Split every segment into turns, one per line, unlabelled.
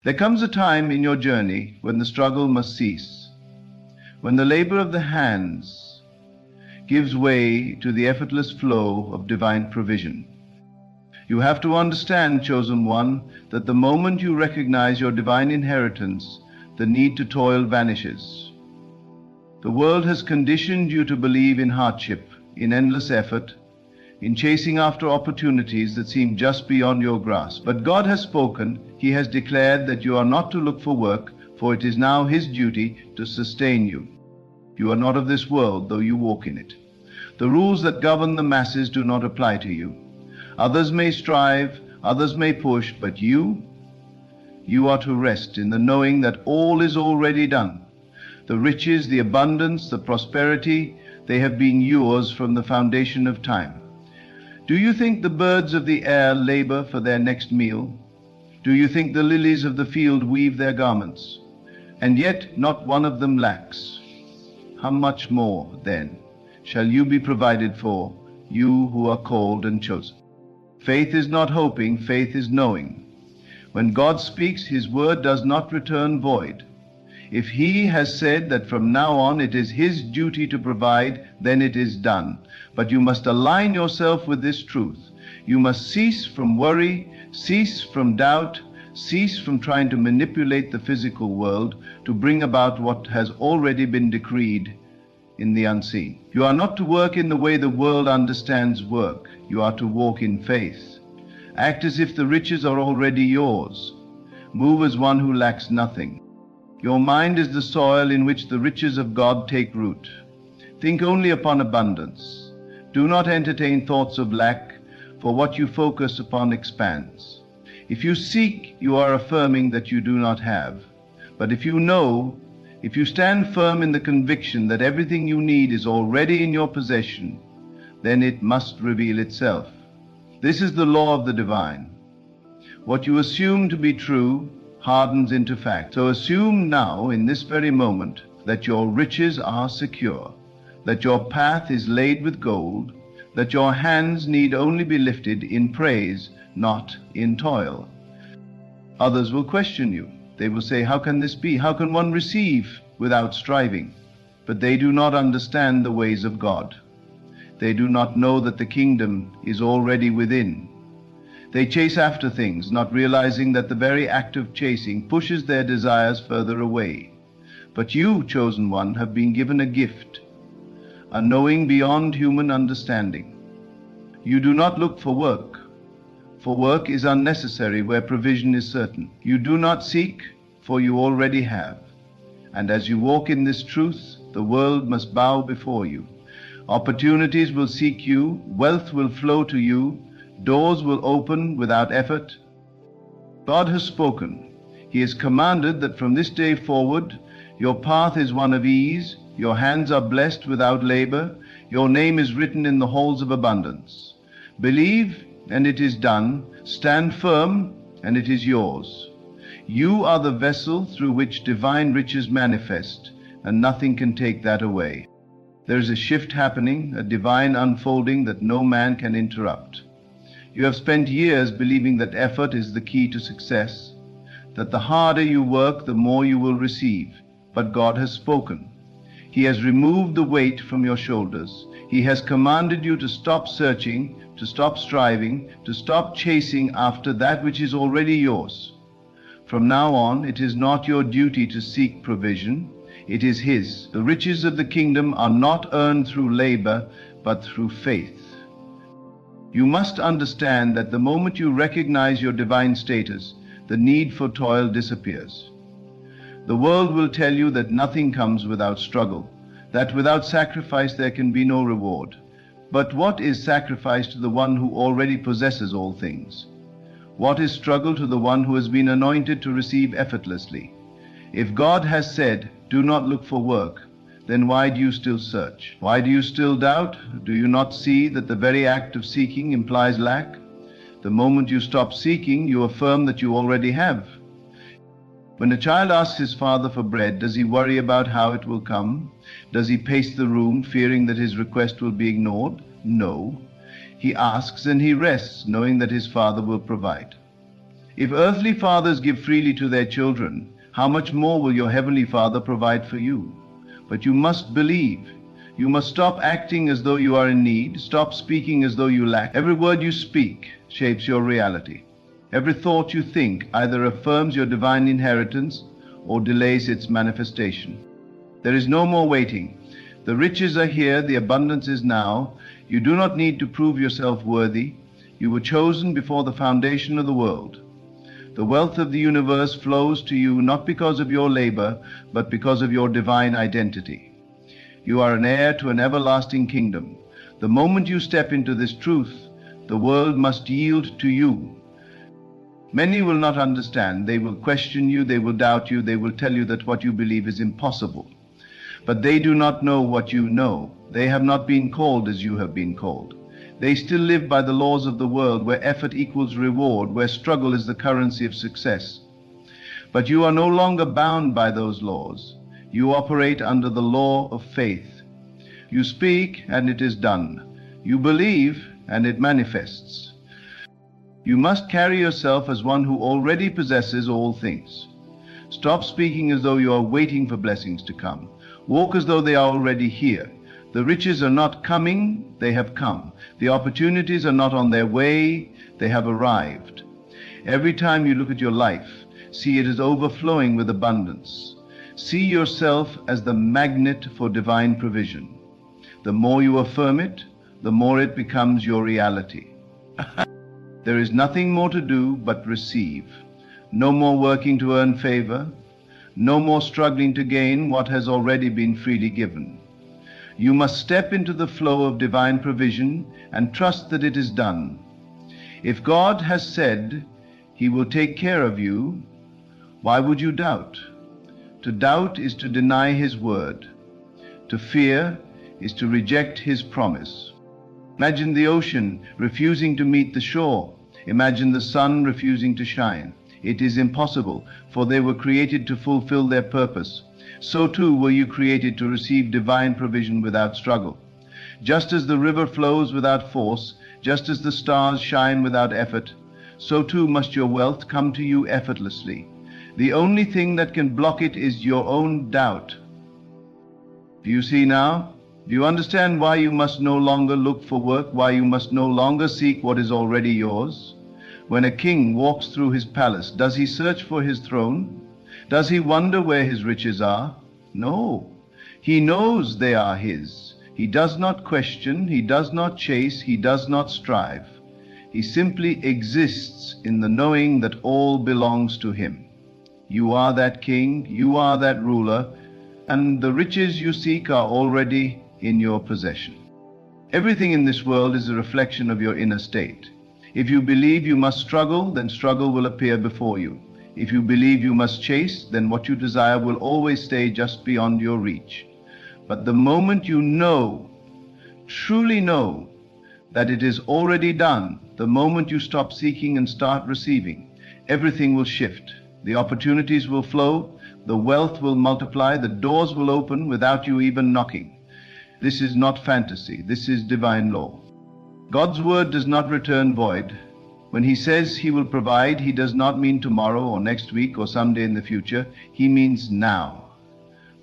There comes a time in your journey when the struggle must cease, when the labor of the hands gives way to the effortless flow of divine provision. You have to understand, chosen one, that the moment you recognize your divine inheritance, the need to toil vanishes. The world has conditioned you to believe in hardship, in endless effort, in chasing after opportunities that seem just beyond your grasp. But God has spoken. He has declared that you are not to look for work, for it is now His duty to sustain you. You are not of this world, though you walk in it. The rules that govern the masses do not apply to you. Others may strive, others may push, but you are to rest in the knowing that all is already done. The riches, the abundance, the prosperity, they have been yours from the foundation of time. Do you think the birds of the air labor for their next meal? Do you think the lilies of the field weave their garments? And yet not one of them lacks. How much more, then, shall you be provided for, you who are called and chosen? Faith is not hoping, faith is knowing. When God speaks, His word does not return void. If He has said that from now on it is His duty to provide, then it is done. But you must align yourself with this truth. You must cease from worry, cease from doubt, cease from trying to manipulate the physical world to bring about what has already been decreed in the unseen. You are not to work in the way the world understands work. You are to walk in faith. Act as if the riches are already yours. Move as one who lacks nothing. Your mind is the soil in which the riches of God take root. Think only upon abundance. Do not entertain thoughts of lack, for what you focus upon expands. If you seek, you are affirming that you do not have. But if you know, if you stand firm in the conviction that everything you need is already in your possession, then it must reveal itself. This is the law of the divine. What you assume to be true hardens into fact. So assume now, in this very moment, that your riches are secure, that your path is laid with gold, that your hands need only be lifted in praise, not in toil. Others will question you. They will say, how can this be? How can one receive without striving? But they do not understand the ways of God. They do not know that the kingdom is already within. They chase after things, not realizing that the very act of chasing pushes their desires further away. But you, chosen one, have been given a gift, a knowing beyond human understanding. You do not look for work is unnecessary where provision is certain. You do not seek, for you already have. And as you walk in this truth, the world must bow before you. Opportunities will seek you, wealth will flow to you, doors will open without effort. God has spoken. He has commanded that from this day forward, your path is one of ease, your hands are blessed without labor, your name is written in the halls of abundance. Believe, and it is done. Stand firm, and it is yours. You are the vessel through which divine riches manifest, and nothing can take that away. There is a shift happening, a divine unfolding that no man can interrupt. You have spent years believing that effort is the key to success, that the harder you work, the more you will receive. But God has spoken. He has removed the weight from your shoulders. He has commanded you to stop searching, to stop striving, to stop chasing after that which is already yours. From now on, it is not your duty to seek provision. It is His. The riches of the kingdom are not earned through labor, but through faith. You must understand that the moment you recognize your divine status, the need for toil disappears. The world will tell you that nothing comes without struggle, that without sacrifice there can be no reward. But what is sacrifice to the one who already possesses all things? What is struggle to the one who has been anointed to receive effortlessly? If God has said, do not look for work, then why do you still search? Why do you still doubt? Do you not see that the very act of seeking implies lack? The moment you stop seeking, you affirm that you already have. When a child asks his father for bread, does he worry about how it will come? Does he pace the room, fearing that his request will be ignored? No. He asks and he rests, knowing that his father will provide. If earthly fathers give freely to their children, how much more will your heavenly Father provide for you? But you must believe. You must stop acting as though you are in need. Stop speaking as though you lack. Every word you speak shapes your reality. Every thought you think either affirms your divine inheritance or delays its manifestation. There is no more waiting. The riches are here, the abundance is now. You do not need to prove yourself worthy. You were chosen before the foundation of the world. The wealth of the universe flows to you not because of your labor, but because of your divine identity. You are an heir to an everlasting kingdom. The moment you step into this truth, the world must yield to you. Many will not understand. They will question you, they will doubt you, they will tell you that what you believe is impossible. But they do not know what you know. They have not been called as you have been called. They still live by the laws of the world, where effort equals reward, where struggle is the currency of success. But you are no longer bound by those laws. You operate under the law of faith. You speak and it is done. You believe and it manifests. You must carry yourself as one who already possesses all things. Stop speaking as though you are waiting for blessings to come. Walk as though they are already here. The riches are not coming, they have come. The opportunities are not on their way, they have arrived. Every time you look at your life, see it as overflowing with abundance. See yourself as the magnet for divine provision. The more you affirm it, the more it becomes your reality. There is nothing more to do but receive. No more working to earn favor. No more struggling to gain what has already been freely given. You must step into the flow of divine provision and trust that it is done. If God has said He will take care of you, why would you doubt? To doubt is to deny His word. To fear is to reject His promise. Imagine the ocean refusing to meet the shore. Imagine the sun refusing to shine. It is impossible, for they were created to fulfill their purpose. So too were you created to receive divine provision without struggle. Just as the river flows without force, just as the stars shine without effort, so too must your wealth come to you effortlessly. The only thing that can block it is your own doubt. Do you see now? Do you understand why you must no longer look for work, why you must no longer seek what is already yours? When a king walks through his palace, does he search for his throne? Does he wonder where his riches are? No. He knows they are his. He does not question, he does not chase, he does not strive. He simply exists in the knowing that all belongs to him. You are that king, you are that ruler, and the riches you seek are already in your possession. Everything in this world is a reflection of your inner state. If you believe you must struggle, then struggle will appear before you. If you believe you must chase, then what you desire will always stay just beyond your reach. But the moment you know, truly know, that it is already done, the moment you stop seeking and start receiving, everything will shift. The opportunities will flow, the wealth will multiply, the doors will open without you even knocking. This is not fantasy, this is divine law. God's word does not return void. When He says He will provide, He does not mean tomorrow or next week or someday in the future. He means now.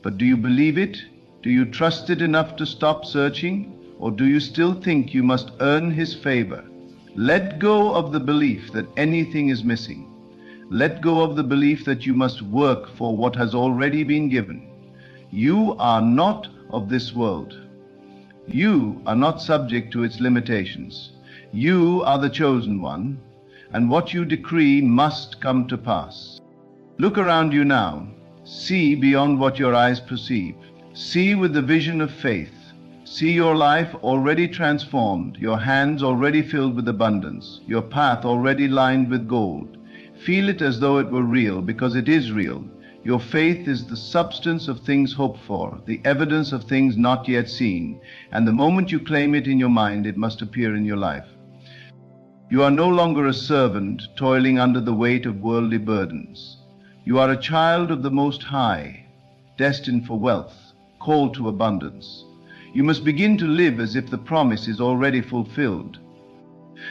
But do you believe it? Do you trust it enough to stop searching? Or do you still think you must earn His favor? Let go of the belief that anything is missing. Let go of the belief that you must work for what has already been given. You are not of this world. You are not subject to its limitations. You are the chosen one, and what you decree must come to pass. Look around you now. See beyond what your eyes perceive. See with the vision of faith. See your life already transformed, your hands already filled with abundance, your path already lined with gold. Feel it as though it were real, because it is real. Your faith is the substance of things hoped for, the evidence of things not yet seen, and the moment you claim it in your mind, it must appear in your life. You are no longer a servant toiling under the weight of worldly burdens. You are a child of the Most High, destined for wealth, called to abundance. You must begin to live as if the promise is already fulfilled.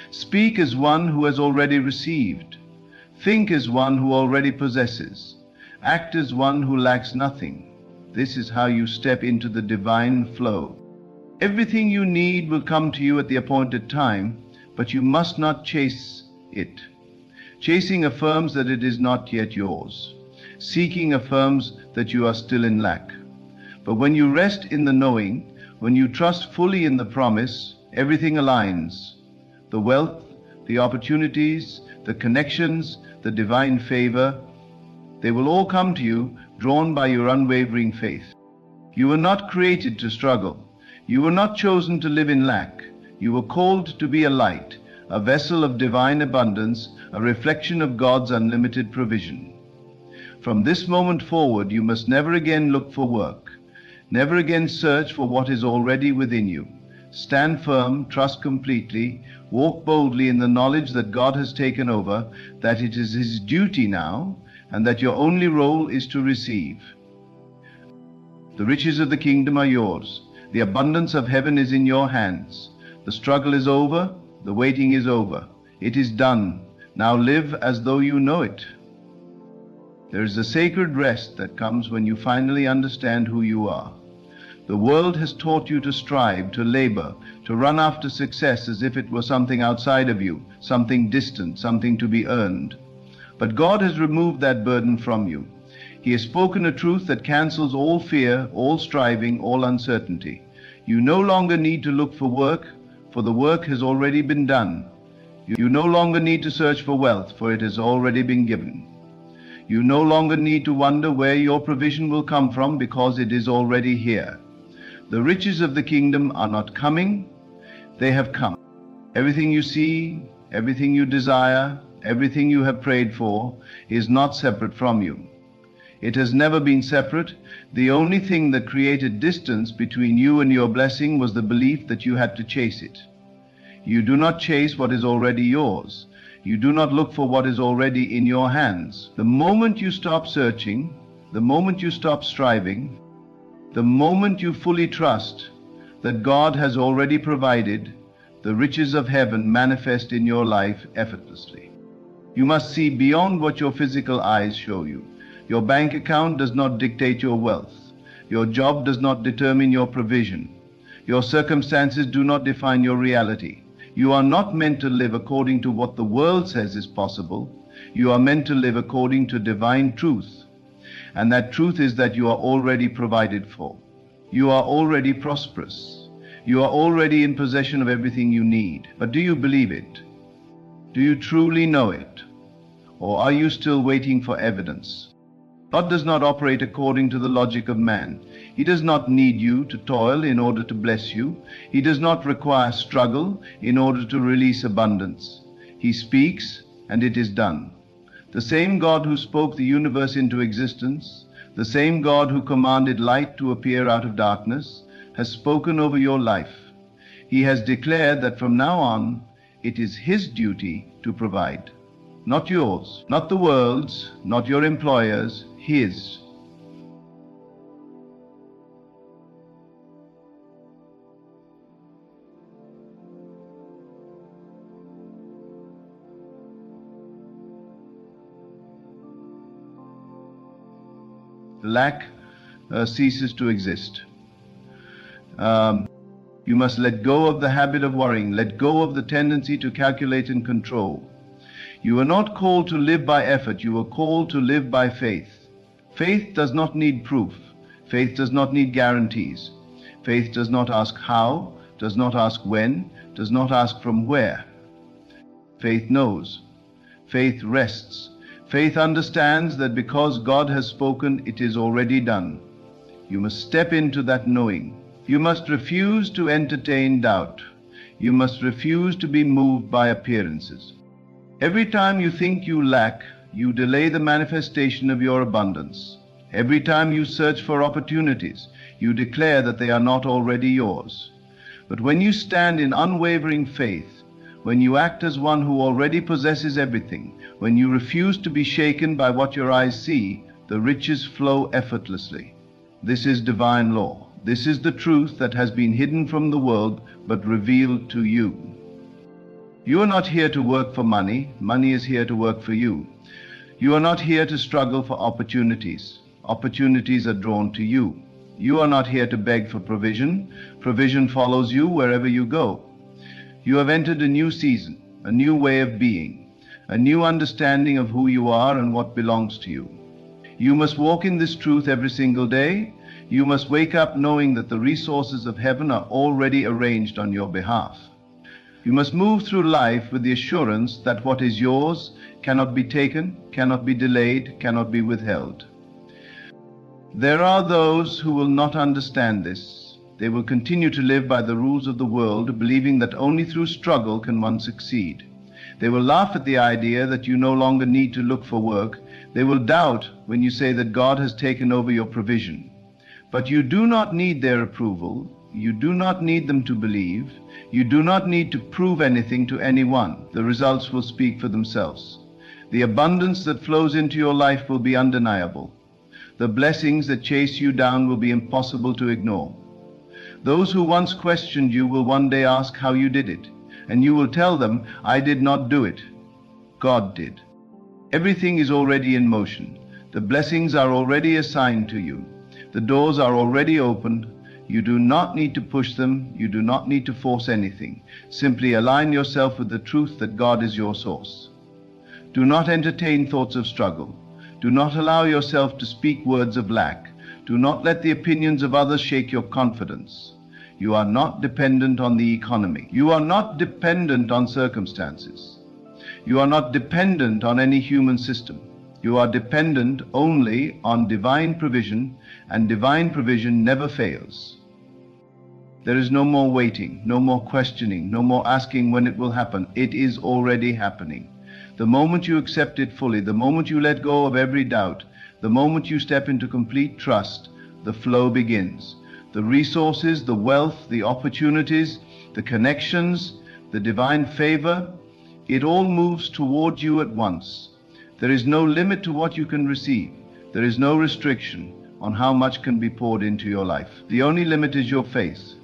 Speak as one who has already received. Think as one who already possesses. Act as one who lacks nothing. This is how you step into the divine flow. Everything you need will come to you at the appointed time, but you must not chase it. Chasing affirms that it is not yet yours. Seeking affirms that you are still in lack. But when you rest in the knowing, when you trust fully in the promise, everything aligns. The wealth, the opportunities, the connections, the divine favor, they will all come to you, drawn by your unwavering faith. You were not created to struggle. You were not chosen to live in lack. You were called to be a light, a vessel of divine abundance, a reflection of God's unlimited provision. From this moment forward, you must never again look for work. Never again search for what is already within you. Stand firm, trust completely, walk boldly in the knowledge that God has taken over, that it is His duty now, and that your only role is to receive. The riches of the kingdom are yours. The abundance of heaven is in your hands. The struggle is over. The waiting is over. It is done. Now live as though you know it. There is a sacred rest that comes when you finally understand who you are. The world has taught you to strive, to labor, to run after success as if it were something outside of you, something distant, something to be earned. But God has removed that burden from you. He has spoken a truth that cancels all fear, all striving, all uncertainty. You no longer need to look for work, for the work has already been done. You no longer need to search for wealth, for it has already been given. You no longer need to wonder where your provision will come from, because it is already here. The riches of the kingdom are not coming, they have come. Everything you see, everything you desire, everything you have prayed for is not separate from you. It has never been separate. The only thing that created distance between you and your blessing was the belief that you had to chase it. You do not chase what is already yours. You do not look for what is already in your hands. The moment you stop searching, the moment you stop striving, the moment you fully trust that God has already provided, the riches of heaven manifest in your life effortlessly. You must see beyond what your physical eyes show you. Your bank account does not dictate your wealth. Your job does not determine your provision. Your circumstances do not define your reality. You are not meant to live according to what the world says is possible. You are meant to live according to divine truth. And that truth is that you are already provided for. You are already prosperous. You are already in possession of everything you need. But do you believe it? Do you truly know it? Or are you still waiting for evidence? God does not operate according to the logic of man. He does not need you to toil in order to bless you. He does not require struggle in order to release abundance. He speaks, and it is done. The same God who spoke the universe into existence, the same God who commanded light to appear out of darkness, has spoken over your life. He has declared that from now on, it is His duty to provide. Not yours, not the world's, not your employer's, His. Lack ceases to exist. You must let go of the habit of worrying, let go of the tendency to calculate and control. You are not called to live by effort, you are called to live by faith. Faith does not need proof. Faith does not need guarantees. Faith does not ask how, does not ask when, does not ask from where. Faith knows. Faith rests. Faith understands that because God has spoken, it is already done. You must step into that knowing. You must refuse to entertain doubt. You must refuse to be moved by appearances. Every time you think you lack, you delay the manifestation of your abundance. Every time you search for opportunities, you declare that they are not already yours. But when you stand in unwavering faith, when you act as one who already possesses everything, when you refuse to be shaken by what your eyes see, the riches flow effortlessly. This is divine law. This is the truth that has been hidden from the world but revealed to you. You are not here to work for money. Money is here to work for you. You are not here to struggle for opportunities. Opportunities are drawn to you. You are not here to beg for provision. Provision follows you wherever you go. You have entered a new season, a new way of being, a new understanding of who you are and what belongs to you. You must walk in this truth every single day. You must wake up knowing that the resources of heaven are already arranged on your behalf. You must move through life with the assurance that what is yours cannot be taken, cannot be delayed, cannot be withheld. There are those who will not understand this. They will continue to live by the rules of the world, believing that only through struggle can one succeed. They will laugh at the idea that you no longer need to look for work. They will doubt when you say that God has taken over your provision. But you do not need their approval. You do not need them to believe. You do not need to prove anything to anyone. The results will speak for themselves. The abundance that flows into your life will be undeniable. The blessings that chase you down will be impossible to ignore. Those who once questioned you will one day ask how you did it, and you will tell them, I did not do it. God did. Everything is already in motion. The blessings are already assigned to you. The doors are already opened. You do not need to push them. You do not need to force anything. Simply align yourself with the truth that God is your source. Do not entertain thoughts of struggle. Do not allow yourself to speak words of lack. Do not let the opinions of others shake your confidence. You are not dependent on the economy. You are not dependent on circumstances. You are not dependent on any human system. You are dependent only on divine provision, and divine provision never fails. There is no more waiting, no more questioning, no more asking when it will happen. It is already happening. The moment you accept it fully, the moment you let go of every doubt, the moment you step into complete trust, the flow begins. The resources, the wealth, the opportunities, the connections, the divine favor, it all moves toward you at once. There is no limit to what you can receive. There is no restriction on how much can be poured into your life. The only limit is your faith.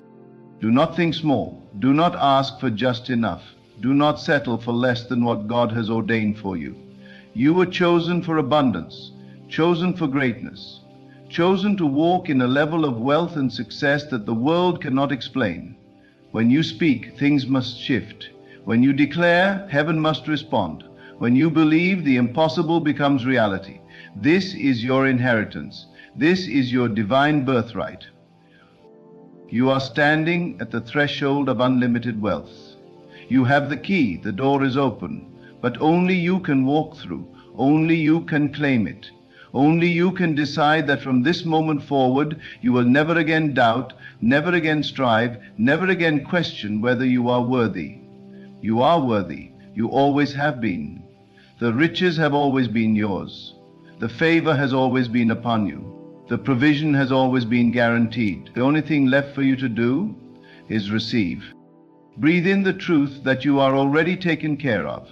Do not think small. Do not ask for just enough. Do not settle for less than what God has ordained for you. You were chosen for abundance, chosen for greatness, chosen to walk in a level of wealth and success that the world cannot explain. When you speak, things must shift. When you declare, heaven must respond. When you believe, the impossible becomes reality. This is your inheritance. This is your divine birthright. You are standing at the threshold of unlimited wealth. You have the key, the door is open, but only you can walk through. Only you can claim it. Only you can decide that from this moment forward, you will never again doubt, never again strive, never again question whether you are worthy. You are worthy. You always have been. The riches have always been yours. The favor has always been upon you. The provision has always been guaranteed. The only thing left for you to do is receive. Breathe in the truth that you are already taken care of.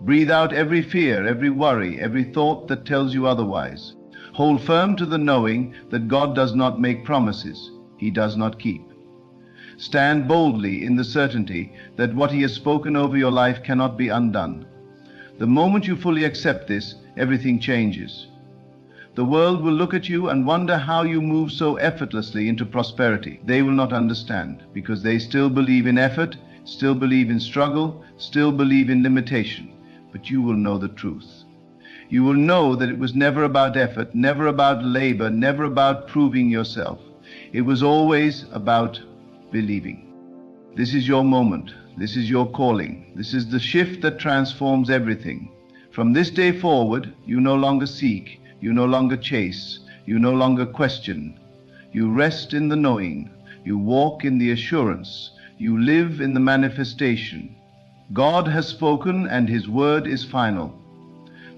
Breathe out every fear, every worry, every thought that tells you otherwise. Hold firm to the knowing that God does not make promises He does not keep. Stand boldly in the certainty that what He has spoken over your life cannot be undone. The moment you fully accept this, everything changes. The world will look at you and wonder how you move so effortlessly into prosperity. They will not understand because they still believe in effort, still believe in struggle, still believe in limitation. But you will know the truth. You will know that it was never about effort, never about labor, never about proving yourself. It was always about believing. This is your moment. This is your calling. This is the shift that transforms everything. From this day forward, you no longer seek, you no longer chase, you no longer question. You rest in the knowing. You walk in the assurance. You live in the manifestation. God has spoken and His word is final.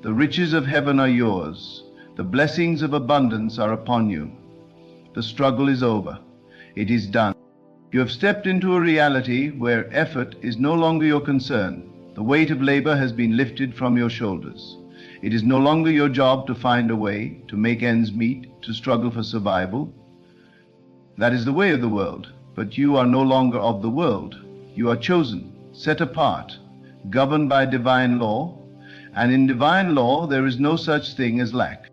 The riches of heaven are yours. The blessings of abundance are upon you. The struggle is over. It is done. You have stepped into a reality where effort is no longer your concern. The weight of labor has been lifted from your shoulders. It is no longer your job to find a way, to make ends meet, to struggle for survival. That is the way of the world. But you are no longer of the world. You are chosen, set apart, governed by divine law, and in divine law there is no such thing as lack.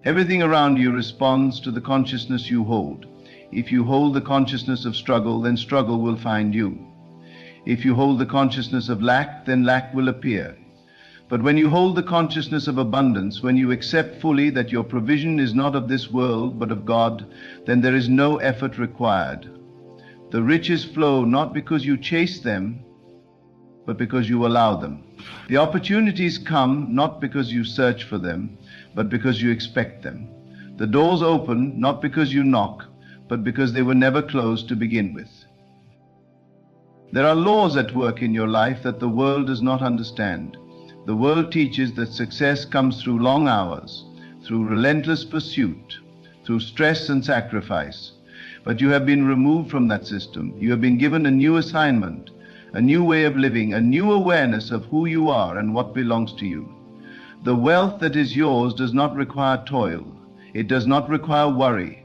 Everything around you responds to the consciousness you hold. If you hold the consciousness of struggle, then struggle will find you. If you hold the consciousness of lack, then lack will appear. But when you hold the consciousness of abundance, when you accept fully that your provision is not of this world but of God, then there is no effort required. The riches flow not because you chase them, but because you allow them. The opportunities come not because you search for them, but because you expect them. The doors open not because you knock, but because they were never closed to begin with. There are laws at work in your life that the world does not understand. The world teaches that success comes through long hours, through relentless pursuit, through stress and sacrifice. But you have been removed from that system. You have been given a new assignment, a new way of living, a new awareness of who you are and what belongs to you. The wealth that is yours does not require toil. It does not require worry.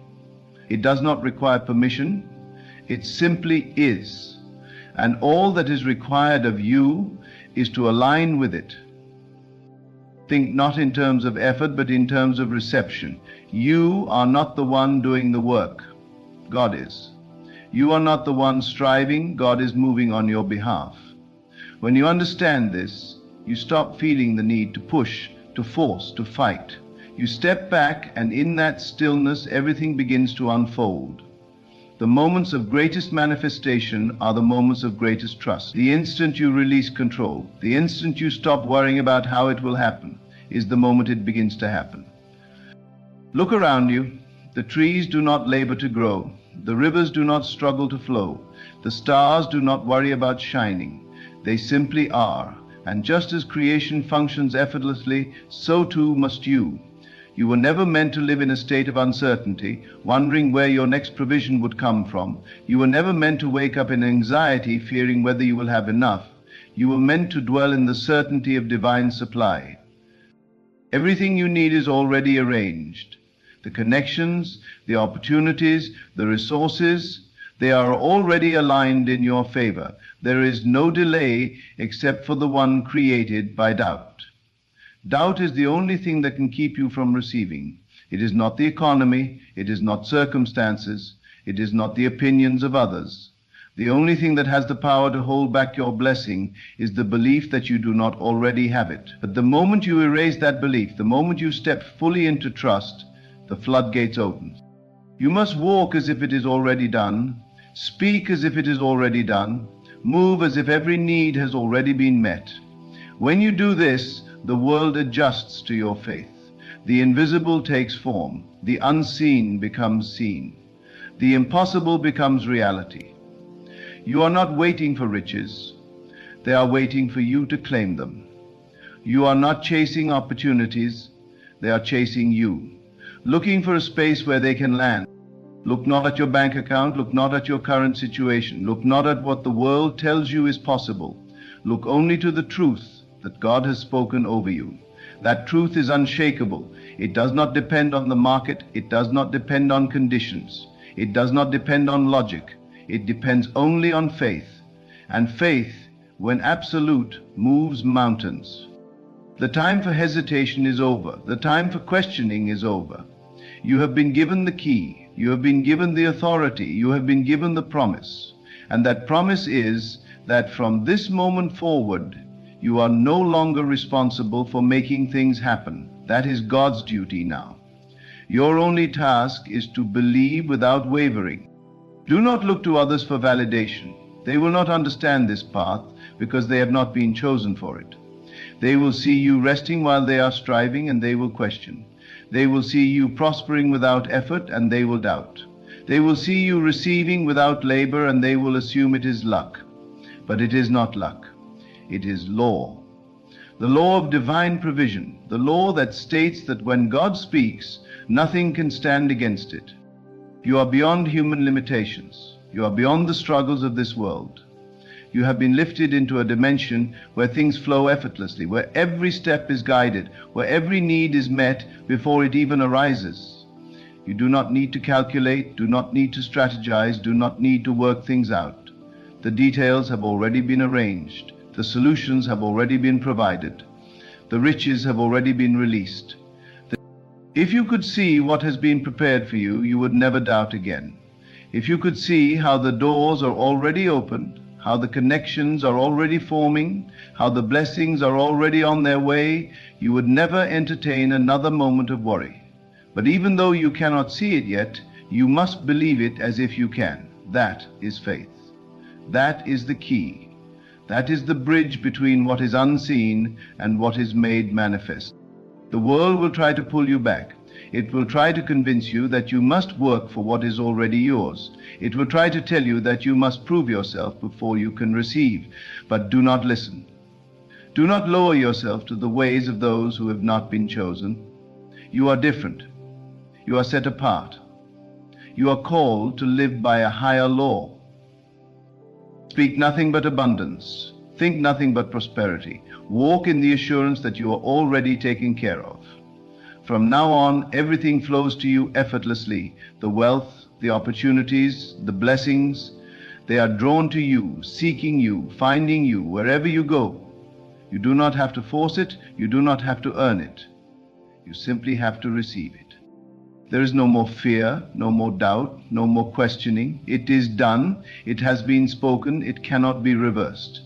It does not require permission. It simply is. And all that is required of you is to align with it. Think not in terms of effort, but in terms of reception. You are not the one doing the work. God is. You are not the one striving. God is moving on your behalf. When you understand this, you stop feeling the need to push, to force, to fight. You step back, and in that stillness, everything begins to unfold. The moments of greatest manifestation are the moments of greatest trust. The instant you release control, the instant you stop worrying about how it will happen, is the moment it begins to happen. Look around you. The trees do not labor to grow. The rivers do not struggle to flow. The stars do not worry about shining. They simply are. And just as creation functions effortlessly, so too must you. You were never meant to live in a state of uncertainty, wondering where your next provision would come from. You were never meant to wake up in anxiety, fearing whether you will have enough. You were meant to dwell in the certainty of divine supply. Everything you need is already arranged. The connections, the opportunities, the resources, they are already aligned in your favor. There is no delay except for the one created by doubt. Doubt is the only thing that can keep you from receiving. It is not the economy, it is not circumstances, it is not the opinions of others. The only thing that has the power to hold back your blessing is the belief that you do not already have it. But the moment you erase that belief, the moment you step fully into trust, the floodgates open. You must walk as if it is already done, speak as if it is already done, move as if every need has already been met. When you do this, the world adjusts to your faith. The invisible takes form. The unseen becomes seen. The impossible becomes reality. You are not waiting for riches. They are waiting for you to claim them. You are not chasing opportunities. They are chasing you, looking for a space where they can land. Look not at your bank account. Look not at your current situation. Look not at what the world tells you is possible. Look only to the truth that God has spoken over you. That truth is unshakable. It does not depend on the market. It does not depend on conditions. It does not depend on logic. It depends only on faith. And faith, when absolute, moves mountains. The time for hesitation is over. The time for questioning is over. You have been given the key. You have been given the authority. You have been given the promise. And that promise is that from this moment forward, you are no longer responsible for making things happen. That is God's duty now. Your only task is to believe without wavering. Do not look to others for validation. They will not understand this path because they have not been chosen for it. They will see you resting while they are striving, and they will question. They will see you prospering without effort, and they will doubt. They will see you receiving without labor, and they will assume it is luck. But it is not luck. It is law. The law of divine provision, the law that states that when God speaks, nothing can stand against it. You are beyond human limitations. You are beyond the struggles of this world. You have been lifted into a dimension where things flow effortlessly, where every step is guided, where every need is met before it even arises. You do not need to calculate, do not need to strategize, do not need to work things out. The details have already been arranged. The solutions have already been provided. The riches have already been released. If you could see what has been prepared for you, you would never doubt again. If you could see how the doors are already opened, how the connections are already forming, how the blessings are already on their way, you would never entertain another moment of worry. But even though you cannot see it yet, you must believe it as if you can. That is faith. That is the key. That is the bridge between what is unseen and what is made manifest. The world will try to pull you back. It will try to convince you that you must work for what is already yours. It will try to tell you that you must prove yourself before you can receive. But do not listen. Do not lower yourself to the ways of those who have not been chosen. You are different. You are set apart. You are called to live by a higher law. Speak nothing but abundance. Think nothing but prosperity. Walk in the assurance that you are already taken care of. From now on, everything flows to you effortlessly. The wealth, the opportunities, the blessings, they are drawn to you, seeking you, finding you wherever you go. You do not have to force it. You do not have to earn it. You simply have to receive it. There is no more fear, no more doubt, no more questioning. It is done. It has been spoken. It cannot be reversed.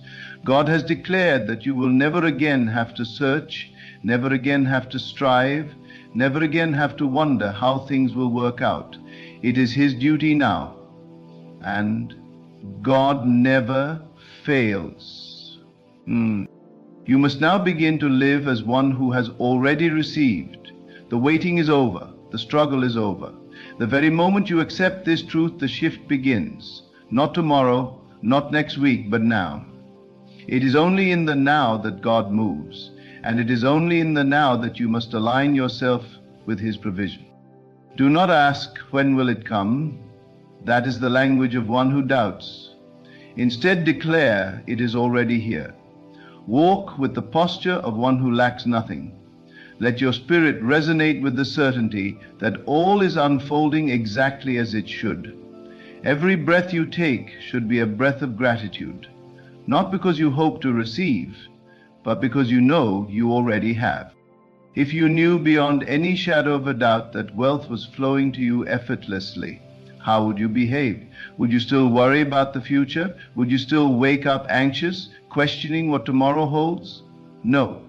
God has declared that you will never again have to search, never again have to strive, never again have to wonder how things will work out. It is His duty now. And God never fails. You must now begin to live as one who has already received. The waiting is over. The struggle is over. The very moment you accept this truth, the shift begins. Not tomorrow, not next week, but now. It is only in the now that God moves, and it is only in the now that you must align yourself with His provision. Do not ask, when will it come? That is the language of one who doubts. Instead, declare, it is already here. Walk with the posture of one who lacks nothing. Let your spirit resonate with the certainty that all is unfolding exactly as it should. Every breath you take should be a breath of gratitude, not because you hope to receive, but because you know you already have. If you knew beyond any shadow of a doubt that wealth was flowing to you effortlessly, how would you behave? Would you still worry about the future? Would you still wake up anxious, questioning what tomorrow holds? No.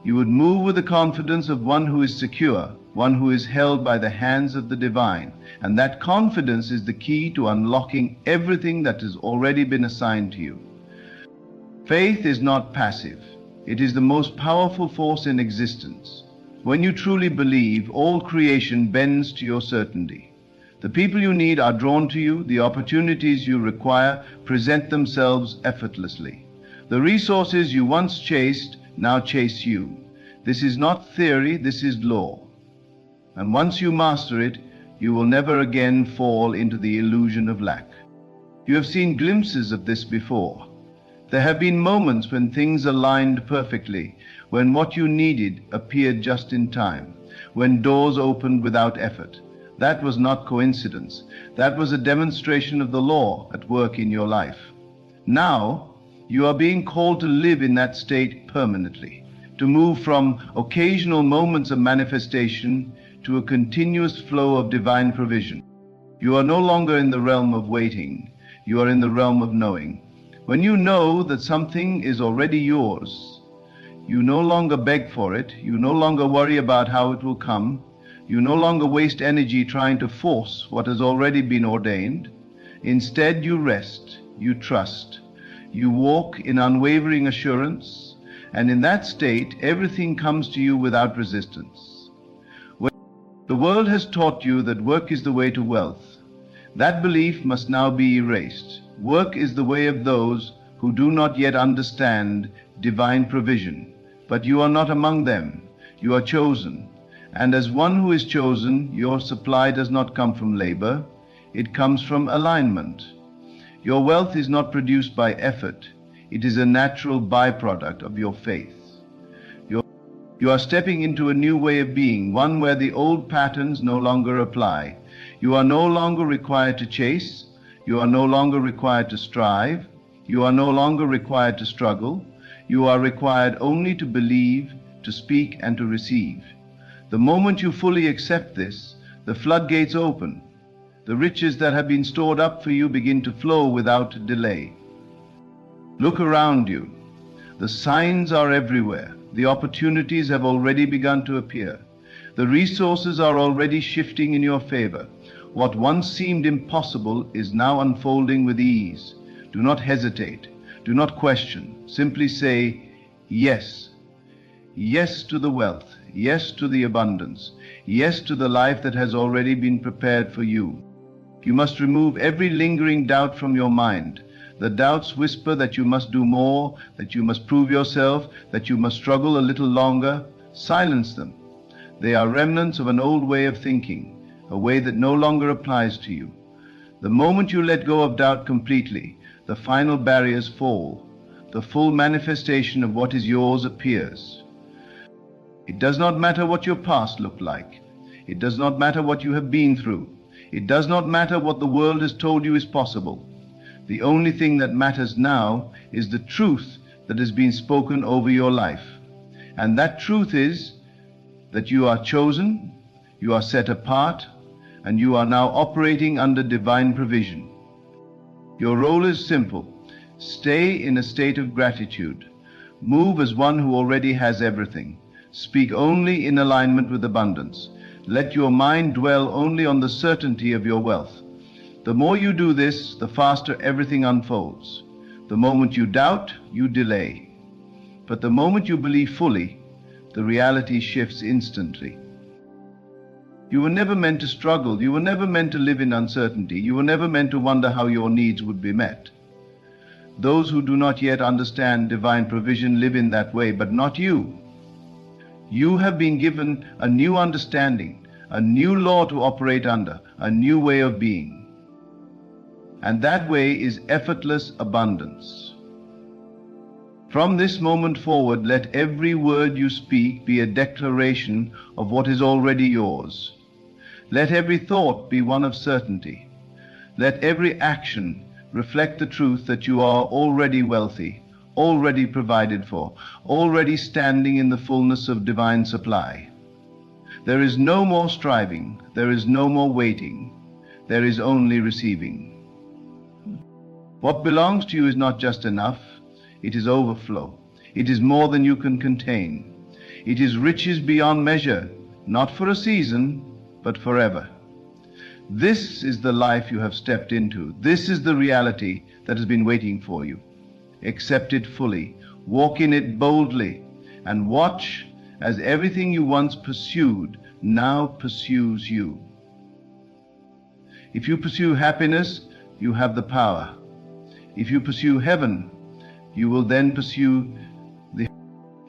You would move with the confidence of one who is secure, one who is held by the hands of the divine. And that confidence is the key to unlocking everything that has already been assigned to you. Faith is not passive. It is the most powerful force in existence. When you truly believe, all creation bends to your certainty. The people you need are drawn to you. The opportunities you require present themselves effortlessly. The resources you once chased now chase you. This is not theory, this is law. And once you master it, you will never again fall into the illusion of lack. You have seen glimpses of this before. There have been moments when things aligned perfectly, when what you needed appeared just in time, when doors opened without effort. That was not coincidence. That was a demonstration of the law at work in your life. Now, you are being called to live in that state permanently, to move from occasional moments of manifestation to a continuous flow of divine provision. You are no longer in the realm of waiting. You are in the realm of knowing. When you know that something is already yours, you no longer beg for it. You no longer worry about how it will come. You no longer waste energy trying to force what has already been ordained. Instead, you rest, you trust. You walk in unwavering assurance, and in that state, everything comes to you without resistance. When the world has taught you that work is the way to wealth, that belief must now be erased. Work is the way of those who do not yet understand divine provision, but you are not among them. You are chosen, and as one who is chosen, your supply does not come from labor, it comes from alignment. Your wealth is not produced by effort. It is a natural byproduct of your faith. You are stepping into a new way of being, one where the old patterns no longer apply. You are no longer required to chase. You are no longer required to strive. You are no longer required to struggle. You are required only to believe, to speak, and to receive. The moment you fully accept this, the floodgates open. The riches that have been stored up for you begin to flow without delay. Look around you. The signs are everywhere. The opportunities have already begun to appear. The resources are already shifting in your favor. What once seemed impossible is now unfolding with ease. Do not hesitate. Do not question. Simply say, yes. Yes to the wealth. Yes to the abundance. Yes to the life that has already been prepared for you. You must remove every lingering doubt from your mind. The doubts whisper that you must do more, that you must prove yourself, that you must struggle a little longer. Silence them. They are remnants of an old way of thinking, a way that no longer applies to you. The moment you let go of doubt completely, the final barriers fall. The full manifestation of what is yours appears. It does not matter what your past looked like. It does not matter what you have been through. It does not matter what the world has told you is possible. The only thing that matters now is the truth that has been spoken over your life. And that truth is that you are chosen, you are set apart, and you are now operating under divine provision. Your role is simple. Stay in a state of gratitude. Move as one who already has everything. Speak only in alignment with abundance. Let your mind dwell only on the certainty of your wealth. The more you do this, the faster everything unfolds. The moment you doubt, you delay. But the moment you believe fully, the reality shifts instantly. You were never meant to struggle. You were never meant to live in uncertainty. You were never meant to wonder how your needs would be met. Those who do not yet understand divine provision live in that way, but not you. You have been given a new understanding, a new law to operate under, a new way of being. And that way is effortless abundance. From this moment forward, let every word you speak be a declaration of what is already yours. Let every thought be one of certainty. Let every action reflect the truth that you are already wealthy, already provided for, already standing in the fullness of divine supply. There is no more striving, there is no more waiting, there is only receiving. What belongs to you is not just enough, it is overflow. It is more than you can contain. It is riches beyond measure, not for a season, but forever. This is the life you have stepped into. This is the reality that has been waiting for you. Accept it fully, walk in it boldly, and watch as everything you once pursued now pursues you. If you pursue happiness, you have the power. If you pursue heaven, you will then pursue the...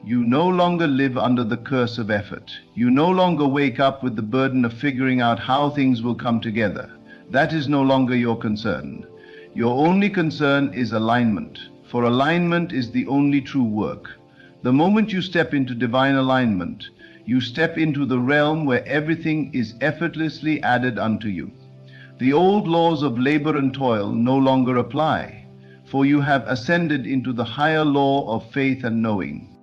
You no longer live under the curse of effort. You no longer wake up with the burden of figuring out how things will come together. That is no longer your concern. Your only concern is alignment, for alignment is the only true work. The moment you step into divine alignment, you step into the realm where everything is effortlessly added unto you. The old laws of labor and toil no longer apply, for you have ascended into the higher law of faith and knowing.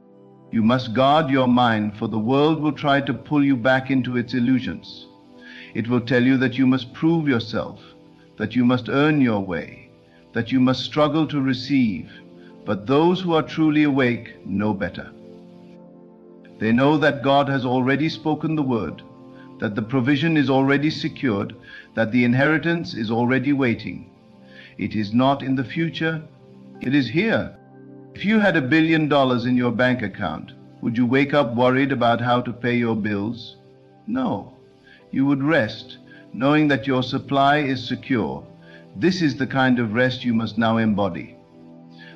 You must guard your mind, for the world will try to pull you back into its illusions. It will tell you that you must prove yourself, that you must earn your way, that you must struggle to receive. But those who are truly awake know better. They know that God has already spoken the word, that the provision is already secured, that the inheritance is already waiting. It is not in the future, it is here. If you had $1 billion in your bank account, would you wake up worried about how to pay your bills? No. You would rest, knowing that your supply is secure. This is the kind of rest you must now embody.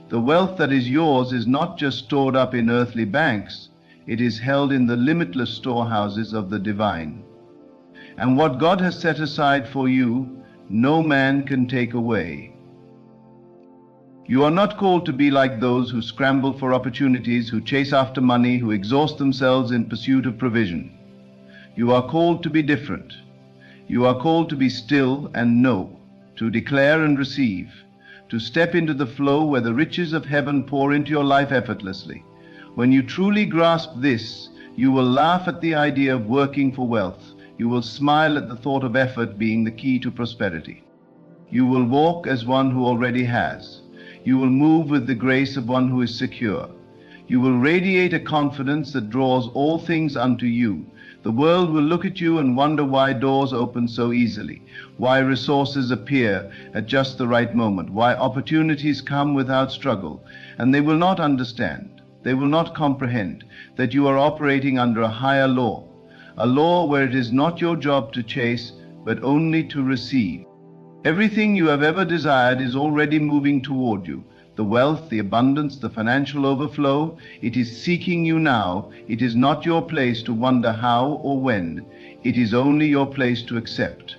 The wealth that is yours is not just stored up in earthly banks, it is held in the limitless storehouses of the divine. And what God has set aside for you, no man can take away. You are not called to be like those who scramble for opportunities, who chase after money, who exhaust themselves in pursuit of provision. You are called to be different. You are called to be still and know, to declare and receive, to step into the flow where the riches of heaven pour into your life effortlessly. When you truly grasp this, you will laugh at the idea of working for wealth. You will smile at the thought of effort being the key to prosperity. You will walk as one who already has. You will move with the grace of one who is secure. You will radiate a confidence that draws all things unto you. The world will look at you and wonder why doors open so easily, why resources appear at just the right moment, why opportunities come without struggle, and they will not understand, they will not comprehend that you are operating under a higher law, a law where it is not your job to chase, but only to receive. Everything you have ever desired is already moving toward you. The wealth, the abundance, the financial overflow, it is seeking you now. It is not your place to wonder how or when. It is only your place to accept.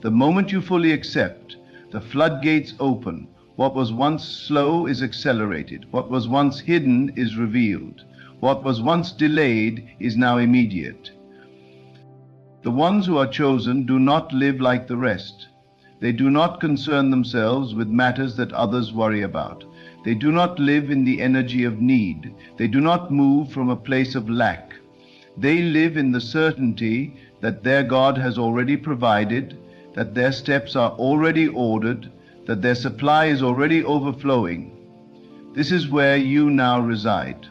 The moment you fully accept, the floodgates open. What was once slow is accelerated. What was once hidden is revealed. What was once delayed is now immediate. The ones who are chosen do not live like the rest. They do not concern themselves with matters that others worry about. They do not live in the energy of need. They do not move from a place of lack. They live in the certainty that their God has already provided, that their steps are already ordered, that their supply is already overflowing. This is where you now reside.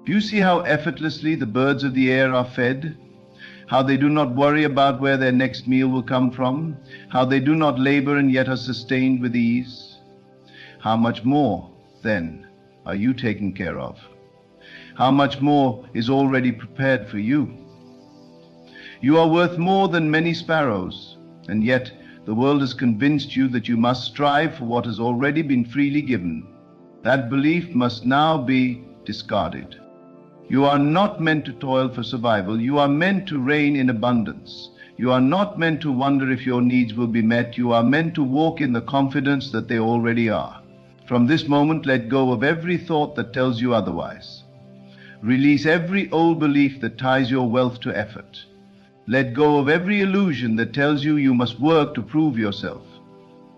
Do you see how effortlessly the birds of the air are fed? How they do not worry about where their next meal will come from? How they do not labor and yet are sustained with ease? How much more, then, are you taken care of? How much more is already prepared for you? You are worth more than many sparrows, and yet the world has convinced you that you must strive for what has already been freely given. That belief must now be discarded. You are not meant to toil for survival. You are meant to reign in abundance. You are not meant to wonder if your needs will be met. You are meant to walk in the confidence that they already are. From this moment, let go of every thought that tells you otherwise. Release every old belief that ties your wealth to effort. Let go of every illusion that tells you you must work to prove yourself.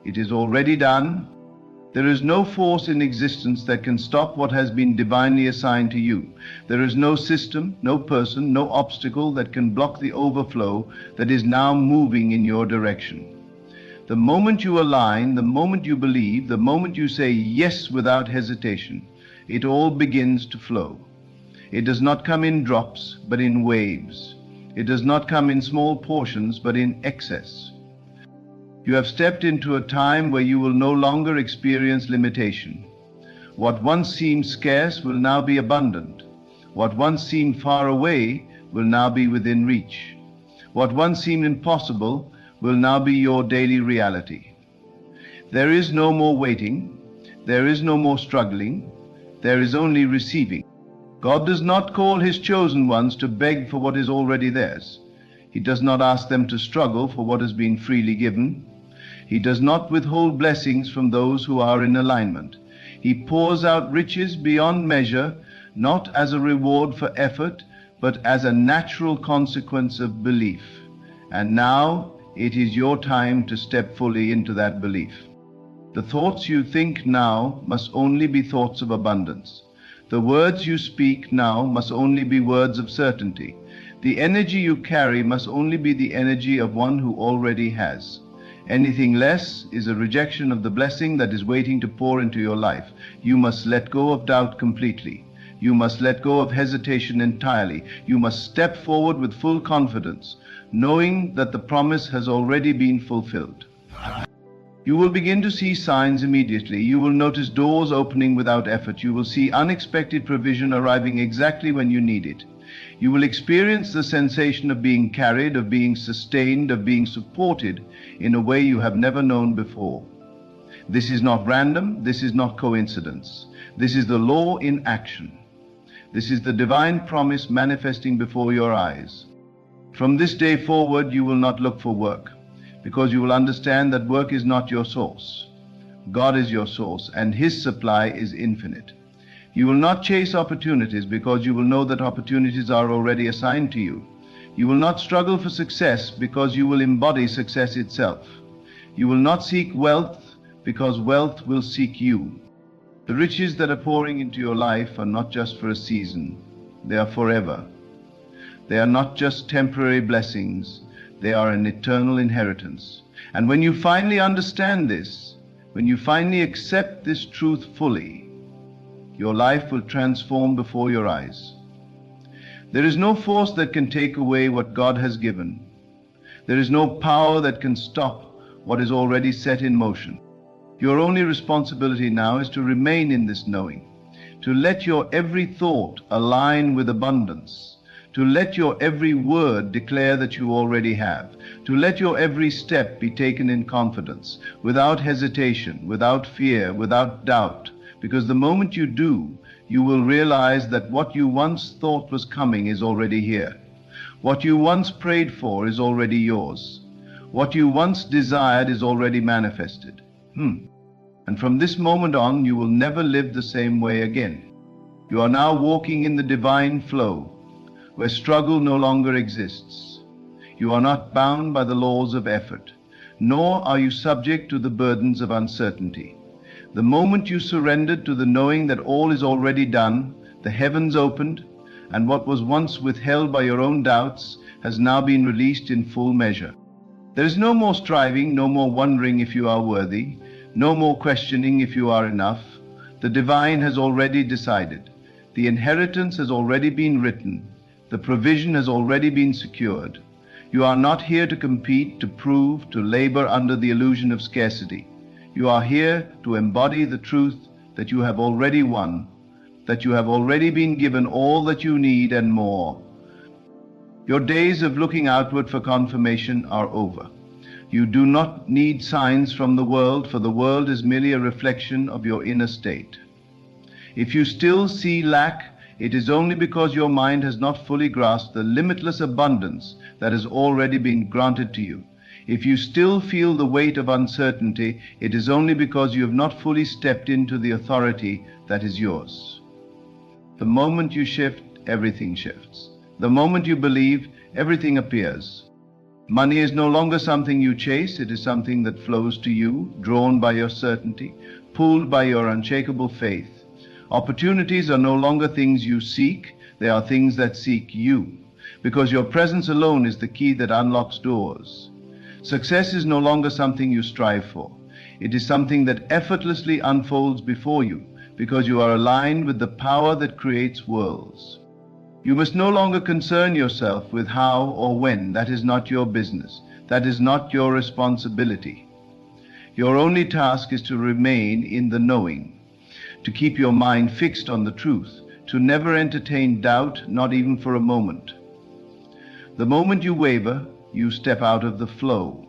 It is already done. There is no force in existence that can stop what has been divinely assigned to you. There is no system, no person, no obstacle that can block the overflow that is now moving in your direction. The moment you align, the moment you believe, the moment you say yes without hesitation, it all begins to flow. It does not come in drops, but in waves. It does not come in small portions, but in excess. You have stepped into a time where you will no longer experience limitation. What once seemed scarce will now be abundant. What once seemed far away will now be within reach. What once seemed impossible will now be your daily reality. There is no more waiting. There is no more struggling. There is only receiving. God does not call his chosen ones to beg for what is already theirs. He does not ask them to struggle for what has been freely given. He does not withhold blessings from those who are in alignment. He pours out riches beyond measure, not as a reward for effort, but as a natural consequence of belief. And now it is your time to step fully into that belief. The thoughts you think now must only be thoughts of abundance. The words you speak now must only be words of certainty. The energy you carry must only be the energy of one who already has. Anything less is a rejection of the blessing that is waiting to pour into your life. You must let go of doubt completely. You must let go of hesitation entirely. You must step forward with full confidence, knowing that the promise has already been fulfilled. You will begin to see signs immediately. You will notice doors opening without effort. You will see unexpected provision arriving exactly when you need it. You will experience the sensation of being carried, of being sustained, of being supported in a way you have never known before. This is not random. This is not coincidence. This is the law in action. This is the divine promise manifesting before your eyes. From this day forward, you will not look for work, because you will understand that work is not your source. God is your source, and his supply is infinite. You will not chase opportunities, because you will know that opportunities are already assigned to you. You will not struggle for success, because you will embody success itself. You will not seek wealth, because wealth will seek you. The riches that are pouring into your life are not just for a season, they are forever. They are not just temporary blessings, they are an eternal inheritance. And when you finally understand this, when you finally accept this truth fully, your life will transform before your eyes. There is no force that can take away what God has given. There is no power that can stop what is already set in motion. Your only responsibility now is to remain in this knowing, to let your every thought align with abundance, to let your every word declare that you already have, to let your every step be taken in confidence, without hesitation, without fear, without doubt, because the moment you do, you will realize that what you once thought was coming is already here. What you once prayed for is already yours. What you once desired is already manifested. And from this moment on, you will never live the same way again. You are now walking in the divine flow, where struggle no longer exists. You are not bound by the laws of effort, nor are you subject to the burdens of uncertainty. The moment you surrendered to the knowing that all is already done, the heavens opened, and what was once withheld by your own doubts has now been released in full measure. There is no more striving, no more wondering if you are worthy, no more questioning if you are enough. The divine has already decided. The inheritance has already been written. The provision has already been secured. You are not here to compete, to prove, to labor under the illusion of scarcity. You are here to embody the truth that you have already won, that you have already been given all that you need and more. Your days of looking outward for confirmation are over. You do not need signs from the world, for the world is merely a reflection of your inner state. If you still see lack, it is only because your mind has not fully grasped the limitless abundance that has already been granted to you. If you still feel the weight of uncertainty, it is only because you have not fully stepped into the authority that is yours. The moment you shift, everything shifts. The moment you believe, everything appears. Money is no longer something you chase, it is something that flows to you, drawn by your certainty, pulled by your unshakable faith. Opportunities are no longer things you seek, they are things that seek you, because your presence alone is the key that unlocks doors. Success is no longer something you strive for. It is something that effortlessly unfolds before you, because you are aligned with the power that creates worlds. You must no longer concern yourself with how or when. That is not your business. That is not your responsibility. Your only task is to remain in the knowing, to keep your mind fixed on the truth, to never entertain doubt, not even for a moment. The moment you waver, you step out of the flow.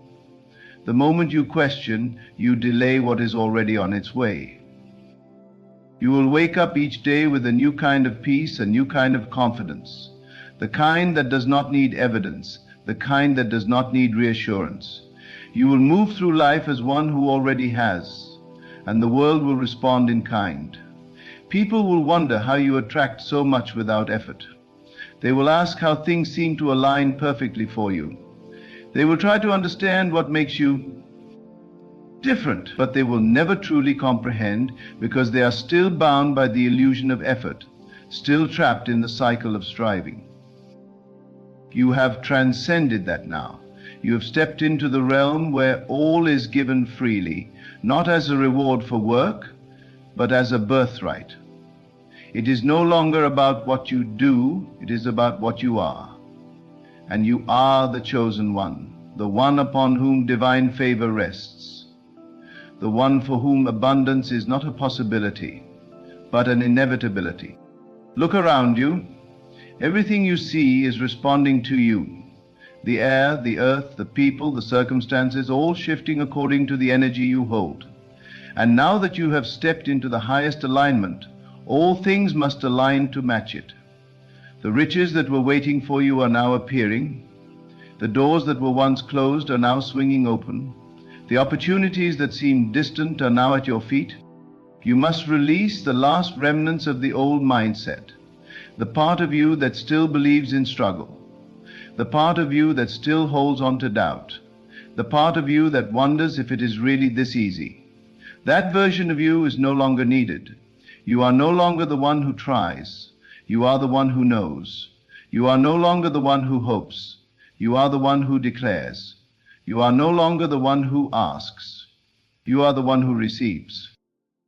The moment you question, you delay what is already on its way. You will wake up each day with a new kind of peace, a new kind of confidence, the kind that does not need evidence, the kind that does not need reassurance. You will move through life as one who already has, and the world will respond in kind. People will wonder how you attract so much without effort. They will ask how things seem to align perfectly for you. They will try to understand what makes you different, but they will never truly comprehend because they are still bound by the illusion of effort, still trapped in the cycle of striving. You have transcended that now. You have stepped into the realm where all is given freely, not as a reward for work, but as a birthright. It is no longer about what you do, it is about what you are. And you are the chosen one, the one upon whom divine favor rests, the one for whom abundance is not a possibility, but an inevitability. Look around you. Everything you see is responding to you. The air, the earth, the people, the circumstances, all shifting according to the energy you hold. And now that you have stepped into the highest alignment, all things must align to match it. The riches that were waiting for you are now appearing. The doors that were once closed are now swinging open. The opportunities that seemed distant are now at your feet. You must release the last remnants of the old mindset, the part of you that still believes in struggle, the part of you that still holds on to doubt, the part of you that wonders if it is really this easy. That version of you is no longer needed. You are no longer the one who tries. You are the one who knows. You are no longer the one who hopes. You are the one who declares. You are no longer the one who asks. You are the one who receives.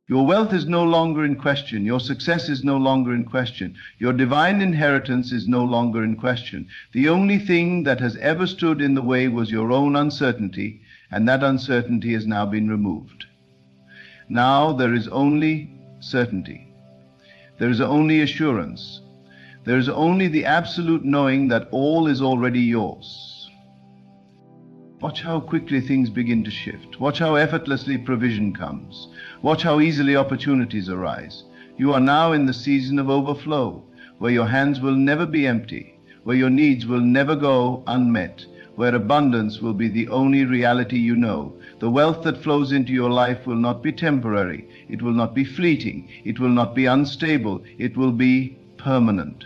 Your wealth is no longer in question. Your success is no longer in question. Your divine inheritance is no longer in question. The only thing that has ever stood in the way was your own uncertainty, and that uncertainty has now been removed. Now there is only certainty. There is only assurance. There is only the absolute knowing that all is already yours. Watch how quickly things begin to shift. Watch how effortlessly provision comes. Watch how easily opportunities arise. You are now in the season of overflow, where your hands will never be empty, where your needs will never go unmet, where abundance will be the only reality you know. The wealth that flows into your life will not be temporary. It will not be fleeting. It will not be unstable. It will be permanent,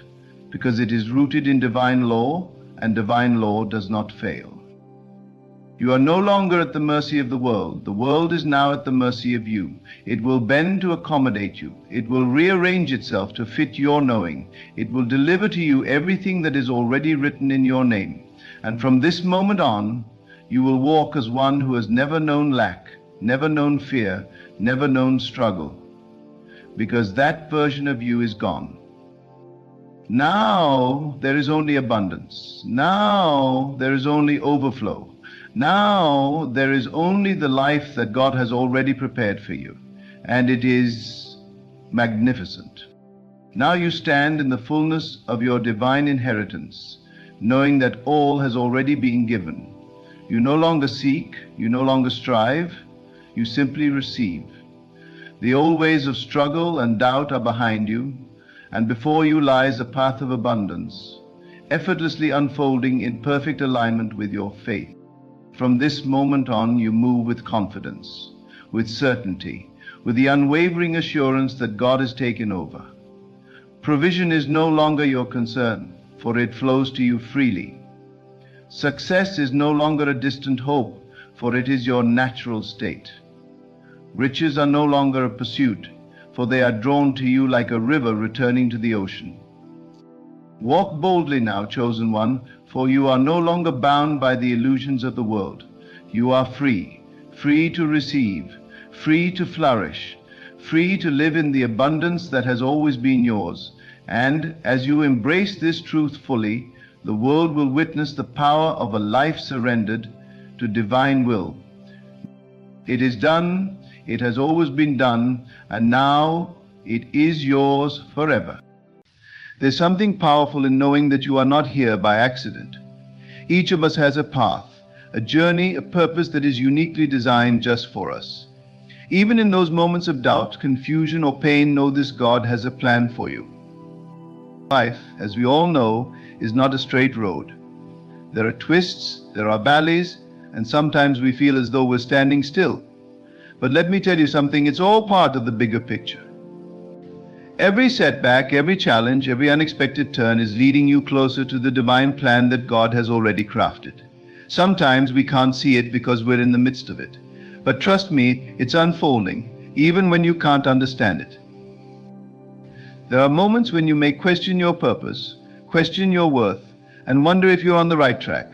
because it is rooted in divine law, and divine law does not fail. You are no longer at the mercy of the world. The world is now at the mercy of you. It will bend to accommodate you. It will rearrange itself to fit your knowing. It will deliver to you everything that is already written in your name. And from this moment on, you will walk as one who has never known lack, never known fear, never known struggle, because that version of you is gone. Now there is only abundance. Now there is only overflow. Now there is only the life that God has already prepared for you, and it is magnificent. Now you stand in the fullness of your divine inheritance, knowing that all has already been given. You no longer seek, you no longer strive, you simply receive. The old ways of struggle and doubt are behind you, and before you lies a path of abundance, effortlessly unfolding in perfect alignment with your faith. From this moment on, you move with confidence, with certainty, with the unwavering assurance that God has taken over. Provision is no longer your concern, for it flows to you freely. Success is no longer a distant hope, for it is your natural state. Riches are no longer a pursuit, for they are drawn to you like a river returning to the ocean. Walk boldly now, chosen one, for you are no longer bound by the illusions of the world. You are free, free to receive, free to flourish, free to live in the abundance that has always been yours. And as you embrace this truth fully, the world will witness the power of a life surrendered to divine will. It is done, it has always been done, and now it is yours forever. There's something powerful in knowing that you are not here by accident. Each of us has a path, a journey, a purpose that is uniquely designed just for us. Even in those moments of doubt, confusion, or pain, know this: God has a plan for you. Life, as we all know, is not a straight road. There are twists, there are valleys, and sometimes we feel as though we're standing still. But let me tell you something, it's all part of the bigger picture. Every setback, every challenge, every unexpected turn is leading you closer to the divine plan that God has already crafted. Sometimes we can't see it because we're in the midst of it. But trust me, it's unfolding, even when you can't understand it. There are moments when you may question your purpose, question your worth, and wonder if you're on the right track.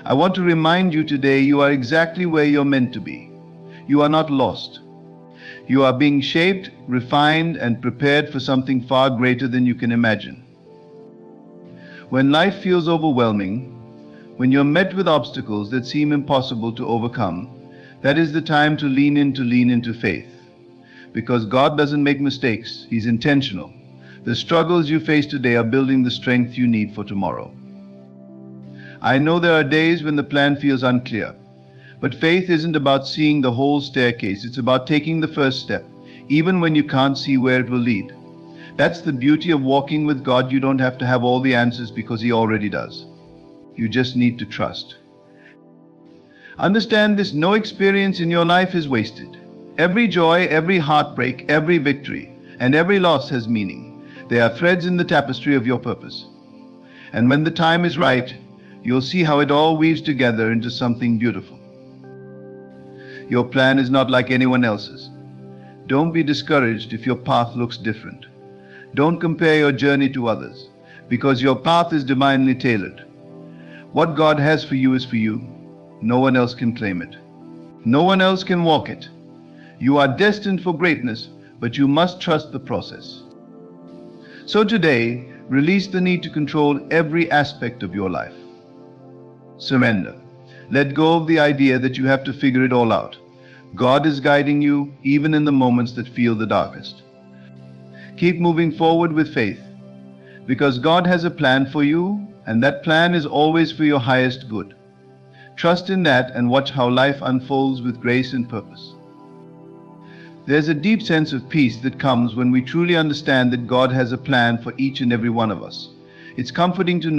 I want to remind you today, you are exactly where you're meant to be. You are not lost. You are being shaped, refined, and prepared for something far greater than you can imagine. When life feels overwhelming, when you're met with obstacles that seem impossible to overcome, that is the time to lean into faith. Because God doesn't make mistakes, He's intentional. The struggles you face today are building the strength you need for tomorrow. I know there are days when the plan feels unclear. But faith isn't about seeing the whole staircase. It's about taking the first step, even when you can't see where it will lead. That's the beauty of walking with God. You don't have to have all the answers because He already does. You just need to trust. Understand this: no experience in your life is wasted. Every joy, every heartbreak, every victory, and every loss has meaning. They are threads in the tapestry of your purpose. And when the time is right, you'll see how it all weaves together into something beautiful. Your plan is not like anyone else's. Don't be discouraged if your path looks different. Don't compare your journey to others, because your path is divinely tailored. What God has for you is for you. No one else can claim it. No one else can walk it. You are destined for greatness, but you must trust the process. So today, release the need to control every aspect of your life. Surrender. Let go of the idea that you have to figure it all out. God is guiding you even in the moments that feel the darkest. Keep moving forward with faith, because God has a plan for you, and that plan is always for your highest good. Trust in that and watch how life unfolds with grace and purpose. There's a deep sense of peace that comes when we truly understand that God has a plan for each and every one of us. It's comforting to know